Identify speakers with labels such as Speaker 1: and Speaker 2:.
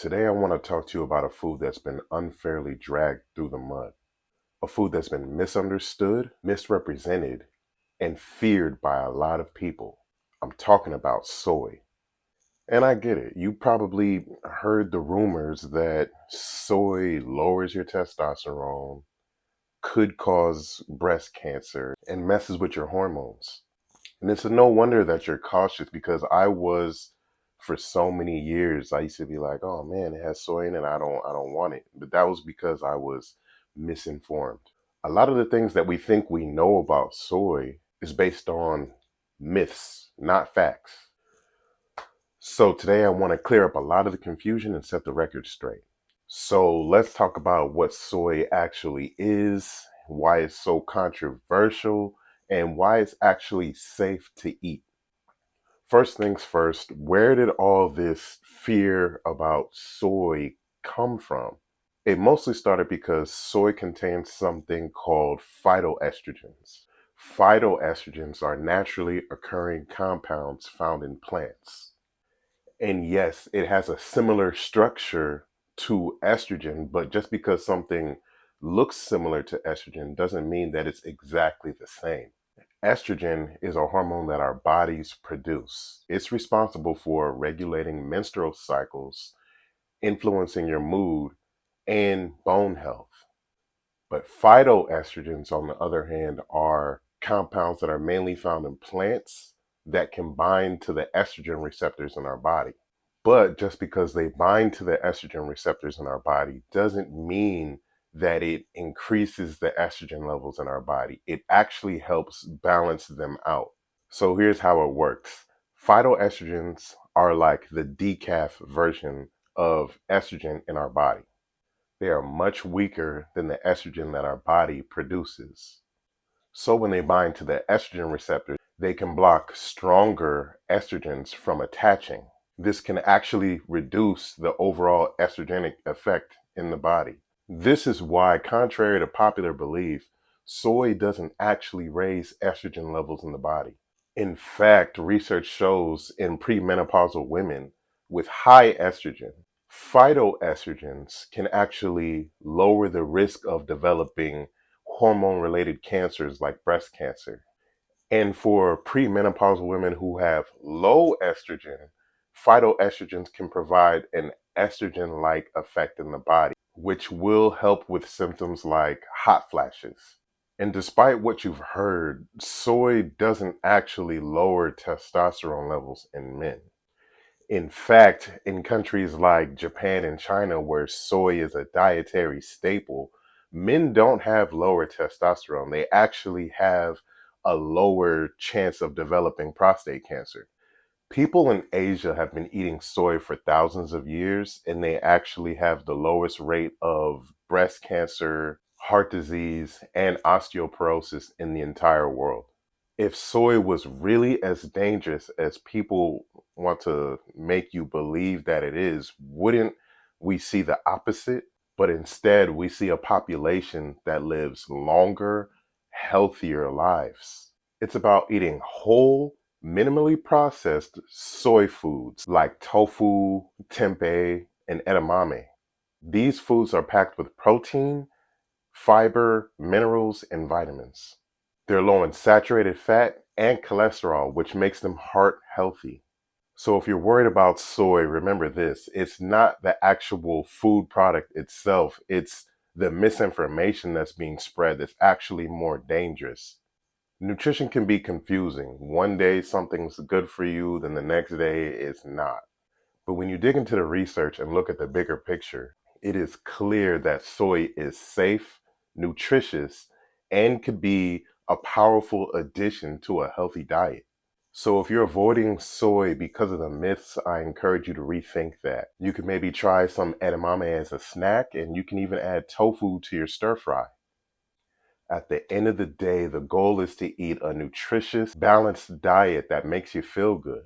Speaker 1: Today, I want to talk to you about a food that's been unfairly dragged through the mud, a food that's been misunderstood, misrepresented, and feared by a lot of people. I'm talking about soy. And I get it. You probably heard the rumors that soy lowers your testosterone, could cause breast cancer, and messes with your hormones. And it's no wonder that you're cautious because for so many years, I used to be like, oh man, it has soy in it. I don't want it. But that was because I was misinformed. A lot of the things that we think we know about soy is based on myths, not facts. So today I want to clear up a lot of the confusion and set the record straight. So let's talk about what soy actually is, why it's so controversial, and why it's actually safe to eat. First things first, where did all this fear about soy come from? It mostly started because soy contains something called phytoestrogens. Phytoestrogens are naturally occurring compounds found in plants. And yes, it has a similar structure to estrogen, but just because something looks similar to estrogen doesn't mean that it's exactly the same. Estrogen is a hormone that our bodies produce. It's responsible for regulating menstrual cycles, influencing your mood, and bone health. But phytoestrogens, on the other hand, are compounds that are mainly found in plants that can bind to the estrogen receptors in our body. But just because they bind to the estrogen receptors in our body doesn't mean that it increases the estrogen levels in our body. It actually helps balance them out. So here's how it works. Phytoestrogens are like the decaf version of estrogen in our body. They are much weaker than the estrogen that our body produces. So when they bind to the estrogen receptors, they can block stronger estrogens from attaching. This can actually reduce the overall estrogenic effect in the body. This is why, contrary to popular belief, soy doesn't actually raise estrogen levels in the body. In fact, research shows in premenopausal women with high estrogen, phytoestrogens can actually lower the risk of developing hormone related cancers like breast cancer. And for premenopausal women who have low estrogen, phytoestrogens can provide an estrogen like effect in the body, which will help with symptoms like hot flashes. And despite what you've heard, soy doesn't actually lower testosterone levels in men. In fact, in countries like Japan and China, where soy is a dietary staple, men don't have lower testosterone. They actually have a lower chance of developing prostate cancer. People in Asia have been eating soy for thousands of years, and they actually have the lowest rate of breast cancer, heart disease, and osteoporosis in the entire world. If soy was really as dangerous as people want to make you believe that it is, wouldn't we see the opposite? But instead, we see a population that lives longer, healthier lives. It's about eating whole, minimally processed soy foods like tofu, tempeh, and edamame. These foods are packed with protein, fiber, minerals, and vitamins. They're low in saturated fat and cholesterol, which makes them heart healthy. So if you're worried about soy, remember this. It's not the actual food product itself. It's the misinformation that's being spread that's actually more dangerous. Nutrition can be confusing. One day something's good for you, then the next day it's not. But when you dig into the research and look at the bigger picture, it is clear that soy is safe, nutritious, and could be a powerful addition to a healthy diet. So if you're avoiding soy because of the myths, I encourage you to rethink that. You could maybe try some edamame as a snack, and you can even add tofu to your stir fry. At the end of the day, the goal is to eat a nutritious, balanced diet that makes you feel good.